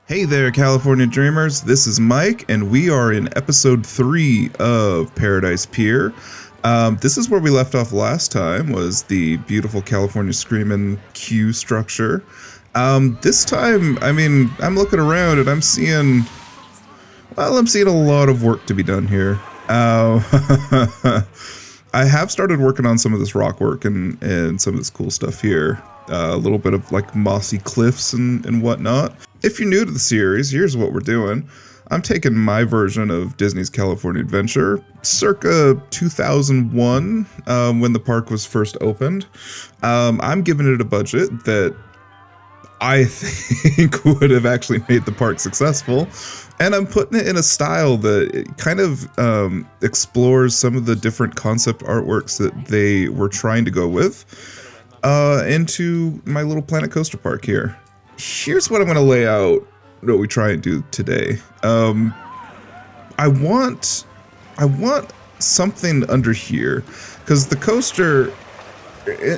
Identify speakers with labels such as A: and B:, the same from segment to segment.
A: Hey there, California Dreamers. This is Mike, and we are in episode 3 of Paradise Pier. This is where we left off last time, was the beautiful California Screamin queue structure. This time, I'm looking around and I'm seeing a lot of work to be done here. I have started working on some of this rock work and some of this cool stuff here. A little bit of like mossy cliffs and whatnot. If you're new to the series, here's what we're doing. I'm taking my version of Disney's California Adventure, circa 2001, when the park was first opened. I'm giving it a budget that I think would have actually made the park successful. And I'm putting it in a style that it kind of explores some of the different concept artworks that they were trying to go with into my little Planet Coaster Park here. Here's what I'm going to lay out, what we try and do today. I want something under here, because the coaster,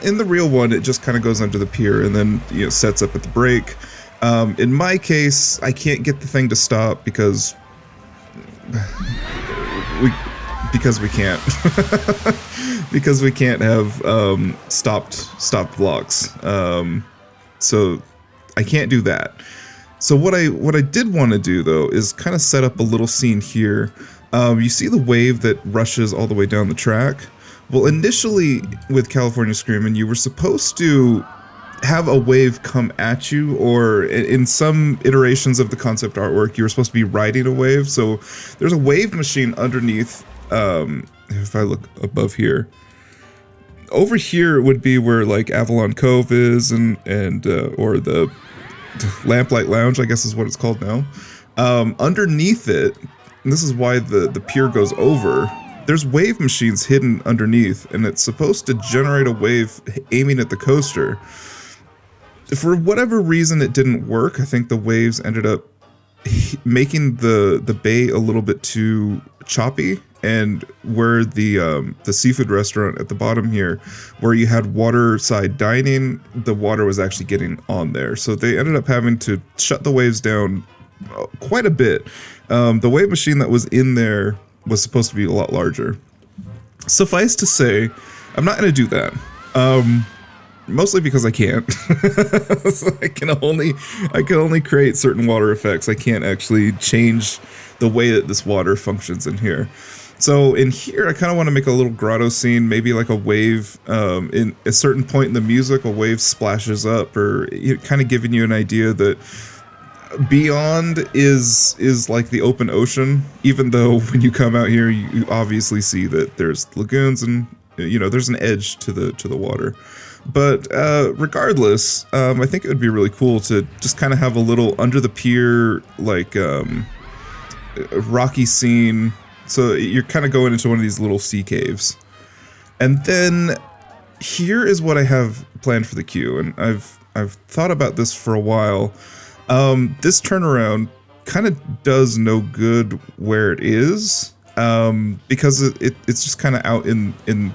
A: in the real one, it just kind of goes under the pier and then sets up at the break. In my case, I can't get the thing to stop because we can't. Because we can't have stopped blocks. So I can't do that. So what I did want to do though is kind of set up a little scene here. You see the wave that rushes all the way down the track? Well, initially with California Screamin, you were supposed to have a wave come at you, or in some iterations of the concept artwork, you were supposed to be riding a wave. So there's a wave machine underneath. If I look above here, over here would be where like Avalon Cove is, and or the Lamplight Lounge, I guess is what it's called now. Underneath it, and this is why the pier goes over, there's wave machines hidden underneath, and it's supposed to generate a wave aiming at the coaster. For whatever reason, it didn't work. I think the waves ended up making the bay a little bit too choppy, and where the seafood restaurant at the bottom here, where you had waterside dining, the water was actually getting on there. So they ended up having to shut the waves down quite a bit. The wave machine that was in there was supposed to be a lot larger. Suffice to say, I'm not going to do that. Mostly because I can't. So I can only create certain water effects. I can't actually change the way that this water functions in here. So in here, I kind of want to make a little grotto scene, maybe like a wave. In a certain point in the music, a wave splashes up, or kind of giving you an idea that beyond is like the open ocean. Even though when you come out here, you obviously see that there's lagoons and there's an edge to the water. But regardless, I think it would be really cool to just kind of have a little under the pier, like rocky scene. So you're kind of going into one of these little sea caves. And then here is what I have planned for the queue. And I've thought about this for a while. This turnaround kind of does no good where it is, because it's just kind of out in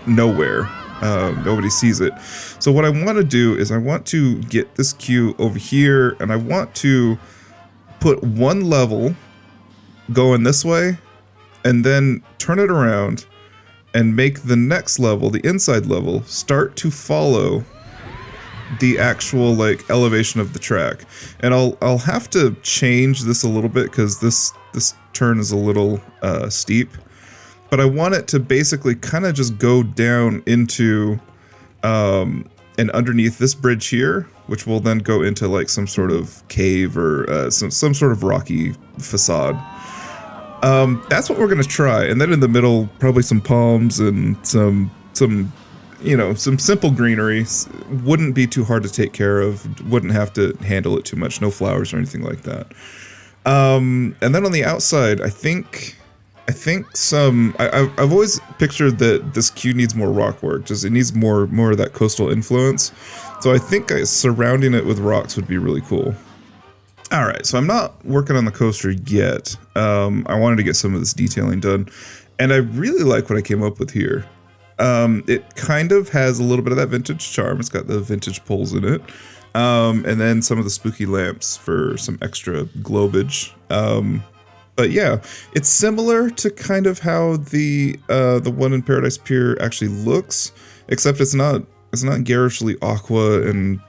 A: nowhere. Nobody sees it. So what I want to do is I want to get this queue over here, and I want to put one level going this way, and then turn it around and make the next level, the inside level, start to follow the actual like elevation of the track. And I'll have to change this a little bit because this turn is a little steep. But I want it to basically kind of just go down into and underneath this bridge here, which will then go into like some sort of cave or some sort of rocky facade. That's what we're gonna try. And then in the middle, probably some palms and some simple greenery. Wouldn't be too hard to take care of. Wouldn't have to handle it too much. No flowers or anything like that. And then on the outside, I think I've always pictured that this queue needs more rock work. Just it needs more of that coastal influence. So I think surrounding it with rocks would be really cool. All right, so I'm not working on the coaster yet. I wanted to get some of this detailing done, and I really like what I came up with here. It kind of has a little bit of that vintage charm. It's got the vintage poles in it. And then some of the spooky lamps for some extra globage. But yeah, it's similar to kind of how the one in Paradise Pier actually looks, except it's not garishly aqua and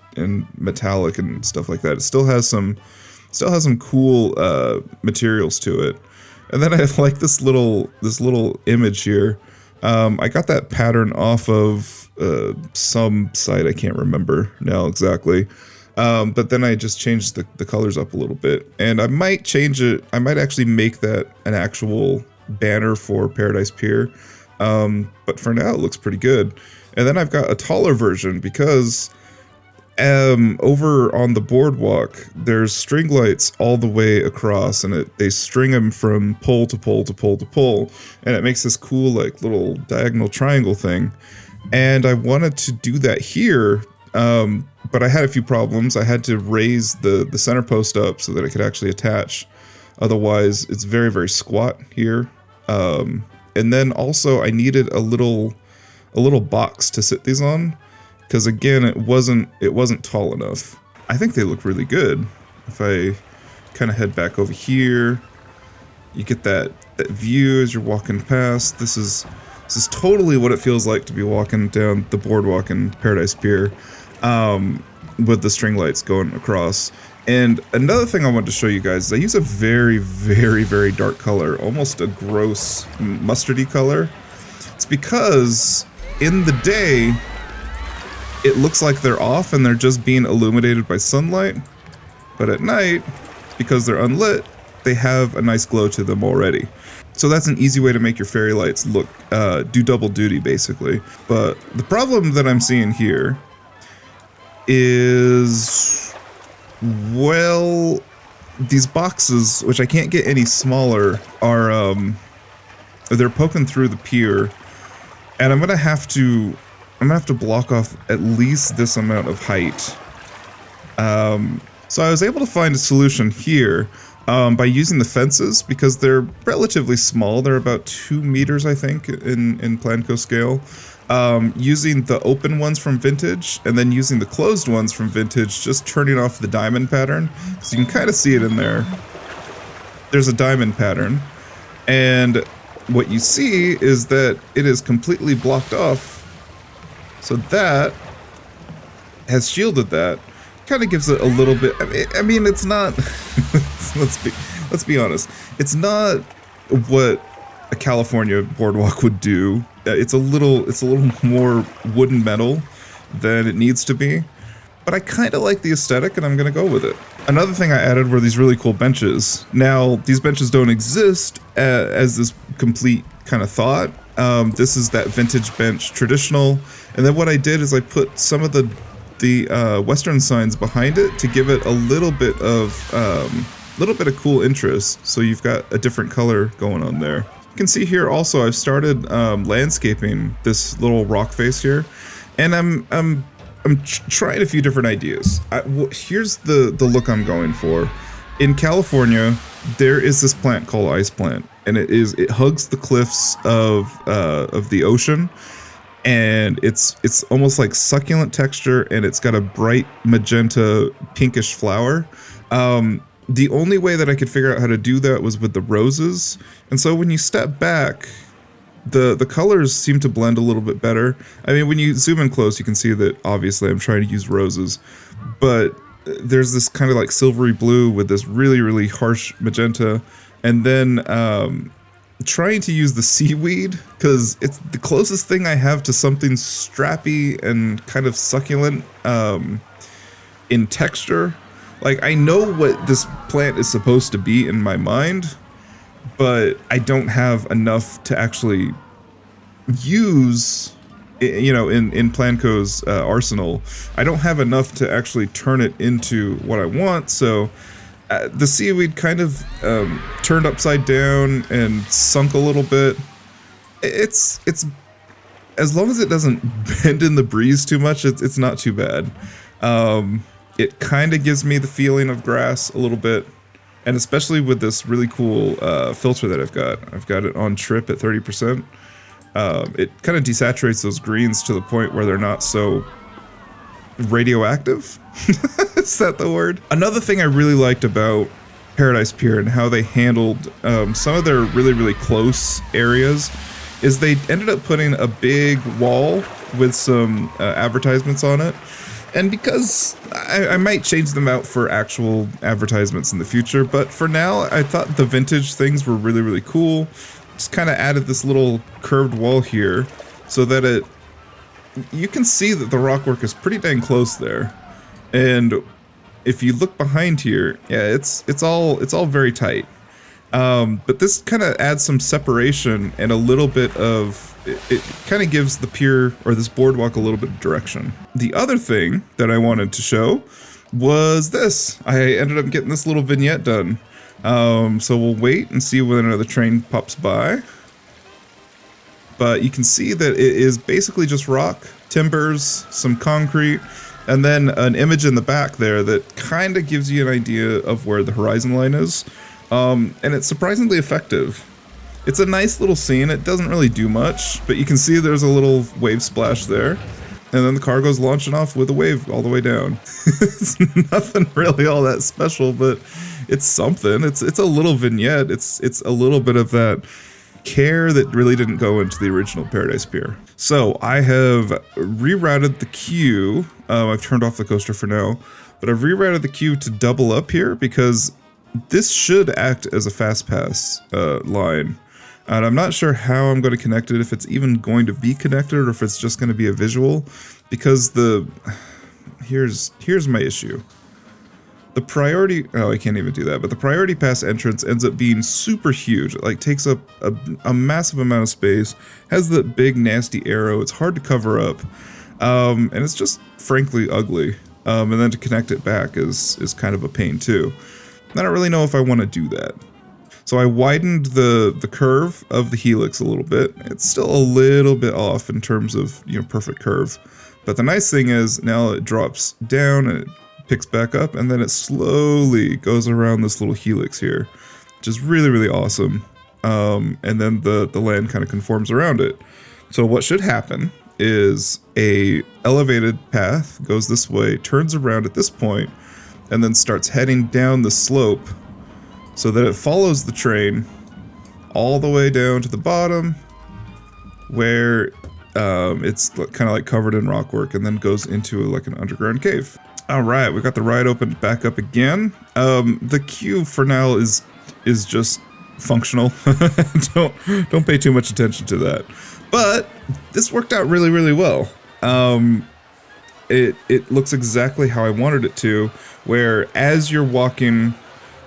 A: metallic and stuff like that. It still has some cool materials to it. And then I like this little image here. I got that pattern off of some site, I can't remember now exactly. But then I just changed the colors up a little bit, and I might change it. I might actually make that an actual banner for Paradise Pier. But for now, it looks pretty good. And then I've got a taller version because over on the boardwalk, there's string lights all the way across, and they string them from pole to pole to pole to pole, and it makes this cool like little diagonal triangle thing. And I wanted to do that here, but I had a few problems. I had to raise the center post up so that it could actually attach. Otherwise, it's very, very squat here. And then also I needed a little box to sit these on, because again, it wasn't tall enough. I think they look really good. If I kind of head back over here, you get that view as you're walking past. This is totally what it feels like to be walking down the boardwalk in Paradise Pier, with the string lights going across. And another thing I wanted to show you guys is I use a very, very, very dark color, almost a gross mustardy color. It's because in the day, it looks like they're off and they're just being illuminated by sunlight. But at night, because they're unlit, they have a nice glow to them already. So that's an easy way to make your fairy lights look, do double duty basically. But the problem that I'm seeing here is, well, these boxes, which I can't get any smaller, are, they're poking through the pier, and I'm gonna have to block off at least this amount of height. So I was able to find a solution here by using the fences, because they're relatively small. They're about 2 meters, I think, in Planco scale. Using the open ones from Vintage, and then using the closed ones from Vintage, just turning off the diamond pattern. So you can kind of see it in there. There's a diamond pattern. And what you see is that it is completely blocked off. So that has shielded that. Kind of gives it a little bit. I mean, it's not. let's be honest. It's not what a California boardwalk would do. It's a little more wooden metal than it needs to be. But I kind of like the aesthetic, and I'm gonna go with it. Another thing I added were these really cool benches. Now, these benches don't exist as this complete kind of thought. This is that vintage bench traditional. And then what I did is I put some of the Western signs behind it to give it a little bit of cool interest. So you've got a different color going on there. You can see here also I've started landscaping this little rock face here, and I'm trying a few different ideas. Here's the look I'm going for. In California, there is this plant called ice plant, and it hugs the cliffs of the ocean. And it's almost like succulent texture, and it's got a bright magenta pinkish flower. The only way that I could figure out how to do that was with the roses. And so when you step back, the colors seem to blend a little bit better. I mean, when you zoom in close, you can see that obviously I'm trying to use roses, but there's this kind of like silvery blue with this really, really harsh magenta. And then trying to use the seaweed, because it's the closest thing I have to something strappy and kind of succulent in texture. Like, I know what this plant is supposed to be in my mind, but I don't have enough to actually use, you know, in Planco's arsenal. I don't have enough to actually turn it into what I want, so the seaweed kind of turned upside down and sunk a little bit. It's as long as it doesn't bend in the breeze too much, it's not too bad. It kind of gives me the feeling of grass a little bit, and especially with this really cool filter that I've got it on trip at 30%. It kind of desaturates those greens to the point where they're not so radioactive. Is that the word? Another thing I really liked about Paradise Pier and how they handled some of their really close areas is they ended up putting a big wall with some advertisements on it. And because I might change them out for actual advertisements in the future, but for now, I thought the vintage things were really cool. Just kind of added this little curved wall here so that you can see that the rockwork is pretty dang close there. And if you look behind here, yeah, it's all very tight. But this kind of adds some separation and a little bit of, it kind of gives the pier or this boardwalk a little bit of direction. The other thing that I wanted to show was this. I ended up getting this little vignette done. So we'll wait and see when another train pops by. But you can see that it is basically just rock, timbers, some concrete, and then an image in the back there that kind of gives you an idea of where the horizon line is. And it's surprisingly effective. It's a nice little scene. It doesn't really do much, but you can see there's a little wave splash there. And then the car goes launching off with a wave all the way down. It's nothing really all that special, but it's something. It's a little vignette. It's a little bit of that care that really didn't go into the original Paradise Pier. So I have rerouted the queue. I've turned off the coaster for now, but I've rerouted the queue to double up here because this should act as a FastPass line. And I'm not sure how I'm going to connect it, if it's even going to be connected or if it's just going to be a visual, because here's my issue. The priority, oh, I can't even do that, but the priority pass entrance ends up being super huge. It like takes up a massive amount of space, has that big nasty arrow. It's hard to cover up. And it's just frankly ugly. And then to connect it back is kind of a pain too. I don't really know if I want to do that. So I widened the curve of the helix a little bit. It's still a little bit off in terms of, perfect curve. But the nice thing is now it drops down and it picks back up, and then it slowly goes around this little helix here, which is really awesome. And then the land kind of conforms around it. So what should happen is a elevated path goes this way, turns around at this point, and then starts heading down the slope so that it follows the train all the way down to the bottom where it's kind of like covered in rockwork, and then goes into like an underground cave. All right, we got the ride opened back up again. The queue for now is just functional. Don't pay too much attention to that. But this worked out really well. It looks exactly how I wanted it to, where as you're walking,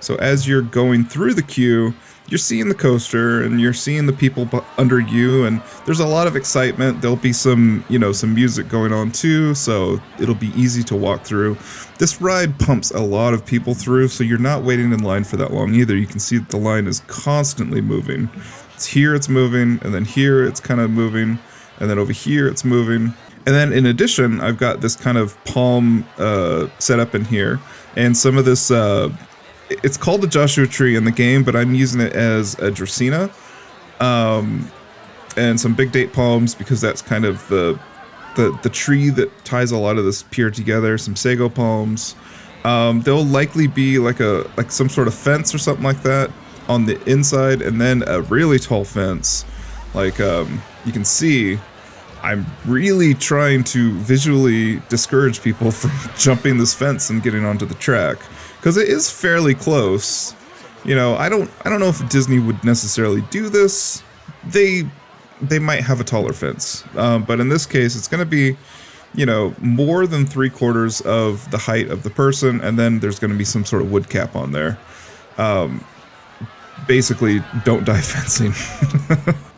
A: so as you're going through the queue, you're seeing the coaster and you're seeing the people under you, and there's a lot of excitement. There'll be some music going on too, so it'll be easy to walk through. This ride pumps a lot of people through, so you're not waiting in line for that long either. You can see that the line is constantly moving. Here it's moving, and then here it's kind of moving, and then over here it's moving. And then in addition, I've got this kind of palm setup in here, and some of this, it's called the Joshua tree in the game, but I'm using it as a Dracaena, and some big date palms, because that's kind of the tree that ties a lot of this pier together. Some sago palms. There'll likely be like some sort of fence or something like that on the inside, and then a really tall fence. Like you can see, I'm really trying to visually discourage people from jumping this fence and getting onto the track, because it is fairly close. I don't know if Disney would necessarily do this. They might have a taller fence, but in this case, it's going to be, more than 3/4 of the height of the person, and then there's going to be some sort of wood cap on there. Basically, don't die fencing.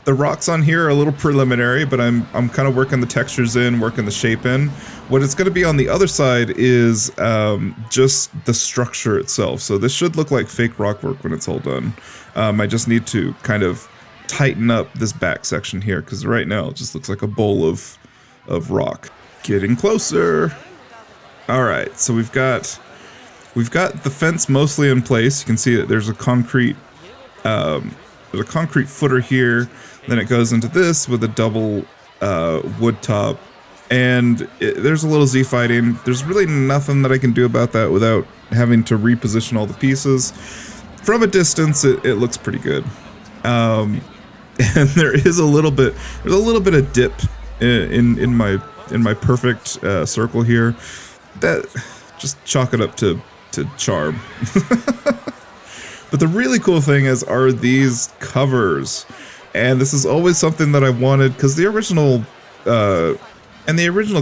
A: The rocks on here are a little preliminary, but I'm kind of working the textures in, working the shape in. What it's going to be on the other side is just the structure itself. So this should look like fake rockwork when it's all done. I just need to kind of tighten up this back section here, because right now it just looks like a bowl of rock. Getting closer. All right, so we've got the fence mostly in place. You can see that there's a concrete footer here. Then it goes into this with a double wood top and there's a little Z fighting. There's really nothing that I can do about that without having to reposition all the pieces. From a distance, it looks pretty good. And there is a little bit, there's a little bit of dip in my perfect circle here. That, just chalk it up to charm. But the really cool thing are these covers. And this is always something that I wanted, because the original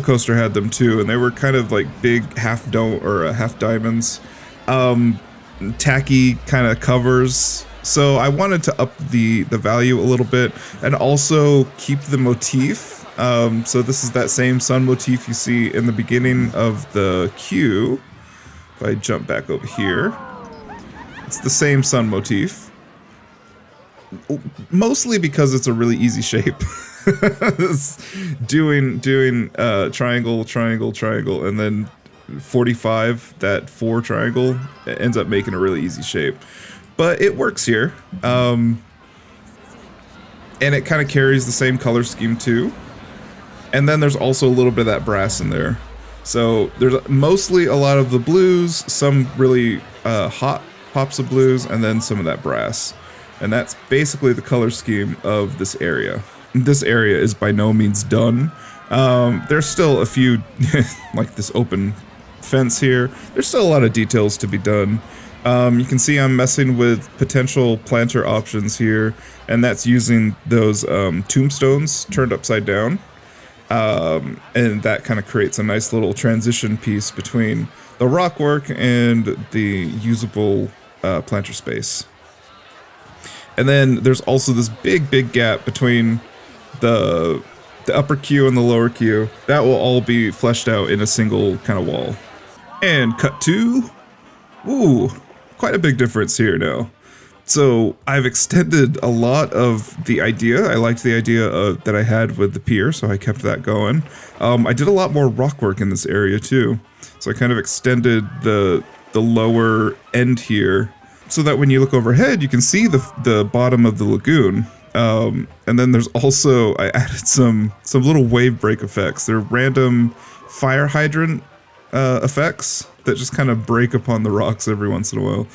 A: coaster had them too, and they were kind of like big half diamonds, tacky kind of covers. So I wanted to up the value a little bit and also keep the motif. So this is that same sun motif you see in the beginning of the queue. If I jump back over here, it's the same sun motif. Mostly because it's a really easy shape. doing triangle, triangle, triangle, and then 45, that 4 triangle, ends up making a really easy shape. But it works here. And it kind of carries the same color scheme too. And then there's also a little bit of that brass in there. So there's mostly a lot of the blues, some really hot pops of blues, and then some of that brass. And that's basically the color scheme of this area. This area is by no means done. There's still a few, like this open fence here. There's still a lot of details to be done. You can see I'm messing with potential planter options here, and that's using those tombstones turned upside down. And that kind of creates a nice little transition piece between the rock work and the usable planter space. And then there's also this big gap between the upper queue and the lower queue. That will all be fleshed out in a single kind of wall. And cut to, ooh, quite a big difference here now. So I've extended a lot of the idea. I liked the idea that I had with the pier, so I kept that going. I did a lot more rock work in this area too. So I kind of extended the lower end here, so that when you look overhead, you can see the bottom of the lagoon. And then there's also, I added some little wave break effects. They're random fire hydrant effects that just kind of break upon the rocks every once in a while.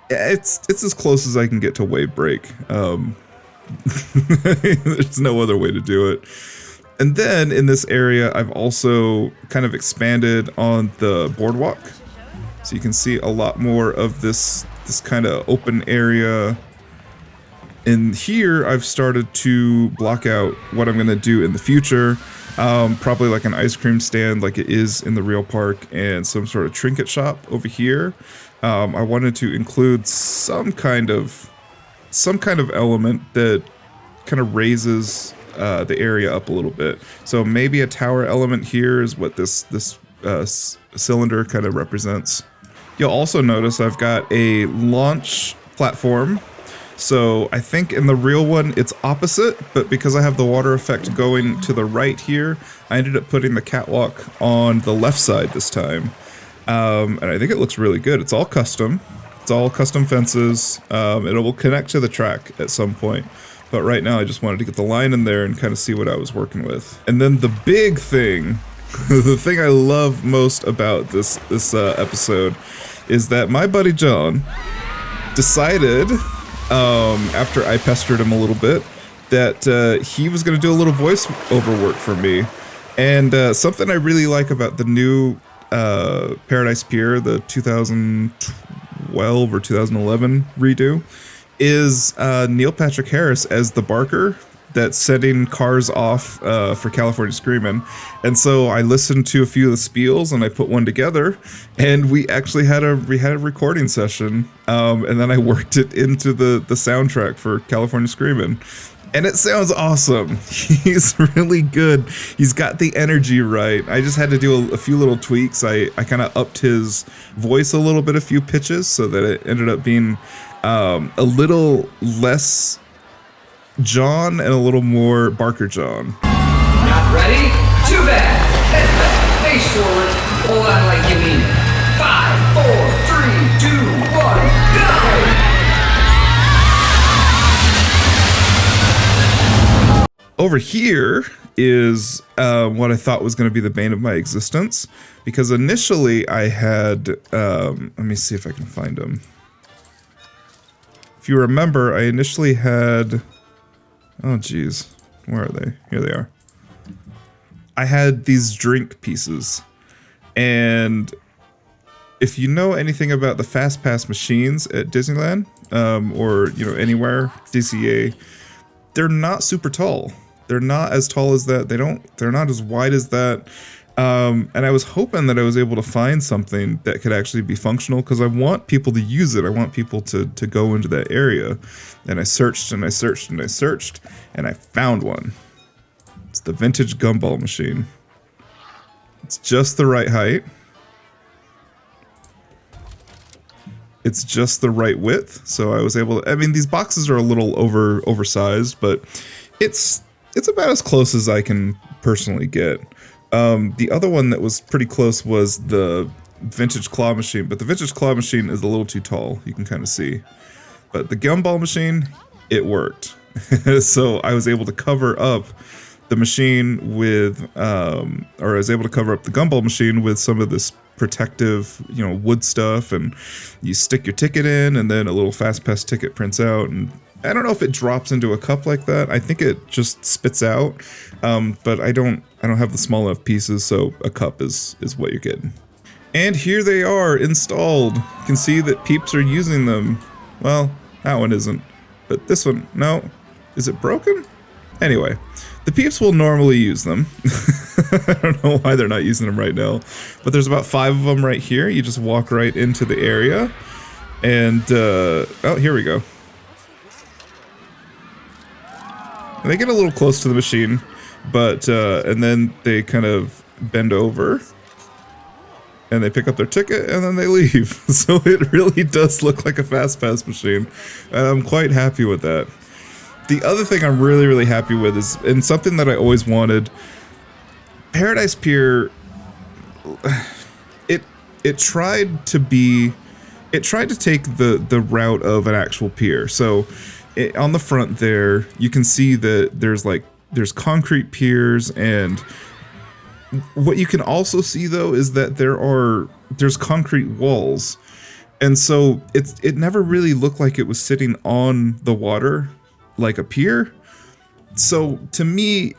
A: It's as close as I can get to wave break. There's no other way to do it. And then in this area, I've also kind of expanded on the boardwalk. So you can see a lot more of this kind of open area. And here I've started to block out what I'm going to do in the future. Probably like an ice cream stand like it is in the real park, and some sort of trinket shop over here. I wanted to include some kind of element that kind of raises the area up a little bit. So maybe a tower element here is what this cylinder kind of represents. You'll also notice I've got a launch platform. So I think in the real one it's opposite, but because I have the water effect going to the right here, I ended up putting the catwalk on the left side this time. And I think it looks really good. It's all custom. It's all custom fences. It will connect to the track at some point. But right now I just wanted to get the line in there and kind of see what I was working with. And then the big thing, the thing I love most about this episode is that my buddy John decided, after I pestered him a little bit, that he was going to do a little voiceover work for me. And something I really like about the new Paradise Pier, the 2012 or 2011 redo, is Neil Patrick Harris as the barker that's setting cars off for California Screamin. And so I listened to a few of the spiels and I put one together, and we actually had a recording session, and then I worked it into the soundtrack for California Screamin. And it sounds awesome. He's really good. He's got the energy right. I just had to do a few little tweaks. I kind of upped his voice a little bit, a few pitches, so that it ended up being a little less John and a little more Barker John.
B: Not ready? Too bad. Head back, face forward, hold on like you mean it. 5, 4, 3, 2, 1, go!
A: Over here is what I thought was going to be the bane of my existence, because initially I had, let me see if I can find them. If you remember, I initially had, oh geez, where are they? Here they are. I had these drink pieces, and if you know anything about the FastPass machines at Disneyland, or anywhere, DCA, they're not super tall. They're not as tall as that. They're not as wide as that. And I was hoping that I was able to find something that could actually be functional, because I want people to use it. I want people to go into that area. And I searched and I searched and I searched, and I found one. It's the vintage gumball machine. It's just the right height. It's just the right width, so I was able to, I mean, these boxes are a little oversized, but it's about as close as I can personally get. The other one that was pretty close was the vintage claw machine, but the vintage claw machine is a little too tall, you can kind of see. But the gumball machine, it worked. So I was able to cover up the machine with, or I was able to cover up the gumball machine with some of this protective, wood stuff, and you stick your ticket in, and then a little FastPass ticket prints out, and I don't know if it drops into a cup like that. I think it just spits out, but I don't have the small enough pieces, so a cup is what you're getting. And here they are installed. You can see that peeps are using them. Well, that one isn't, but this one, no. Is it broken? Anyway, the peeps will normally use them. I don't know why they're not using them right now, but there's about 5 of them right here. You just walk right into the area, and oh, here we go. And they get a little close to the machine, but and then they kind of bend over, and they pick up their ticket, and then they leave. So it really does look like a FastPass machine, and I'm quite happy with that. The other thing I'm really, really happy with is, and something that I always wanted, Paradise Pier, it tried to take the route of an actual pier. So on the front there, you can see that there's concrete piers, and what you can also see though is that there's concrete walls. And so it never really looked like it was sitting on the water like a pier. So to me,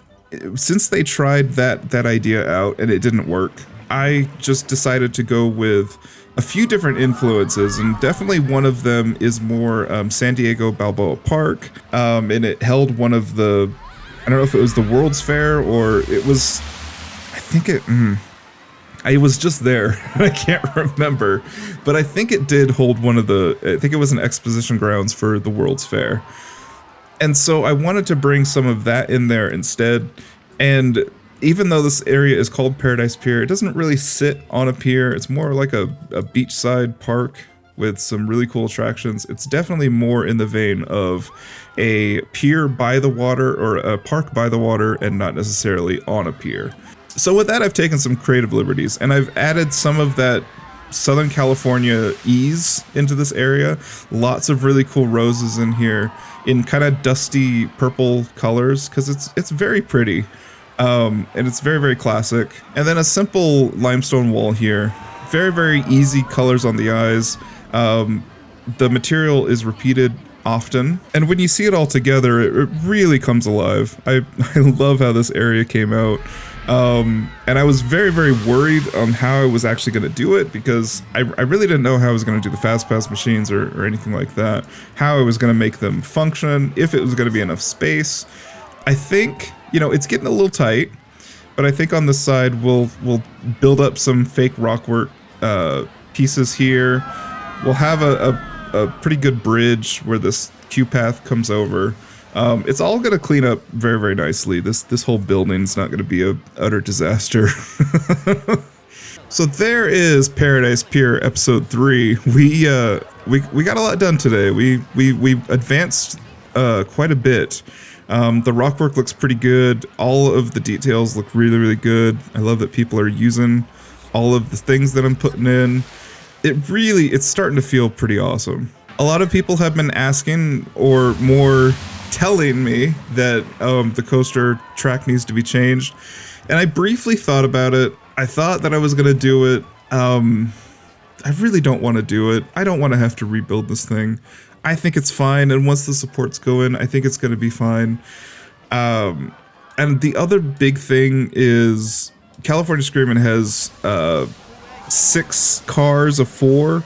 A: since they tried that idea out and it didn't work, I just decided to go with a few different influences, and definitely one of them is more San Diego Balboa Park, and it held one of the, I don't know if it was the World's Fair or it was, I think it was just there. I can't remember, but I think it did hold one of the, I think it was an exposition grounds for the World's Fair. And so I wanted to bring some of that in there instead. And even though this area is called Paradise Pier, it doesn't really sit on a pier. It's more like a beachside park with some really cool attractions. It's definitely more in the vein of a pier by the water, or a park by the water, and not necessarily on a pier. So with that, I've taken some creative liberties, and I've added some of that Southern California ease into this area. Lots of really cool roses in here in kind of dusty purple colors, because it's very pretty, and it's very, very classic. And then a simple limestone wall here. Very, very easy colors on the eyes. The material is repeated often, and when you see it all together, it really comes alive. I love how this area came out. And I was very, very worried on how I was actually going to do it, because I really didn't know how I was going to do the FastPass machines or anything like that, how I was going to make them function, if it was going to be enough space. I think, it's getting a little tight, but I think on this side we'll build up some fake rockwork pieces here. We'll have a pretty good bridge where this queue path comes over. It's all going to clean up very, very nicely. This whole building's not going to be a utter disaster. So there is Paradise Pier episode 3. We got a lot done today. We advanced quite a bit. The rockwork looks pretty good. All of the details look really, really good. I love that people are using all of the things that I'm putting in. It's starting to feel pretty awesome. A lot of people have been asking, or more telling me that the coaster track needs to be changed, and I briefly thought about it. I thought that I was gonna do it. I really don't want to do it. I don't want to have to rebuild this thing. I think it's fine, and once the supports go in, I think it's going to be fine. And the other big thing is California Screamin has 6 cars of 4,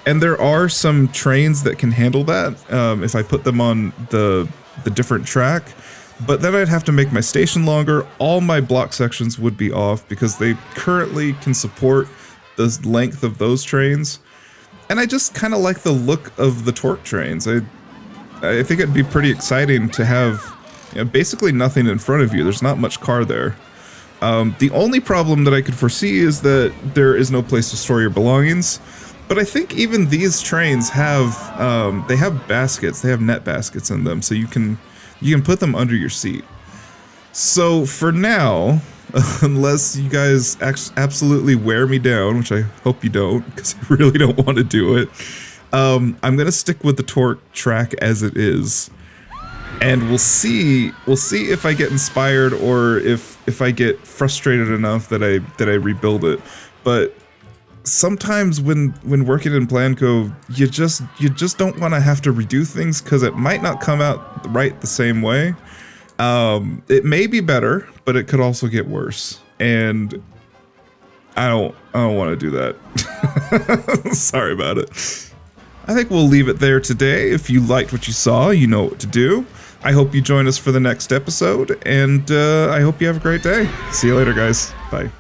A: and there are some trains that can handle that if I put them on the different track. But then I'd have to make my station longer. All my block sections would be off because they currently can support the length of those trains. And I just kind of like the look of the torque trains. I think it'd be pretty exciting to have, you know, basically nothing in front of you. There's not much car there. The only problem that I could foresee is that there is no place to store your belongings. But I think even these trains have, they have baskets. They have net baskets in them, so you can put them under your seat. So for now, unless you guys absolutely wear me down, which I hope you don't, because I really don't want to do it, I'm gonna stick with the torque track as it is, and we'll see if I get inspired or if I get frustrated enough that I rebuild it. But sometimes when working in Planco, you just don't want to have to redo things because it might not come out right the same way. It may be better, but it could also get worse, and I don't want to do that. Sorry about it. I think we'll leave it there today. If you liked what you saw, you know what to do. I hope you join us for the next episode, and I hope you have a great day. See you later, guys. Bye.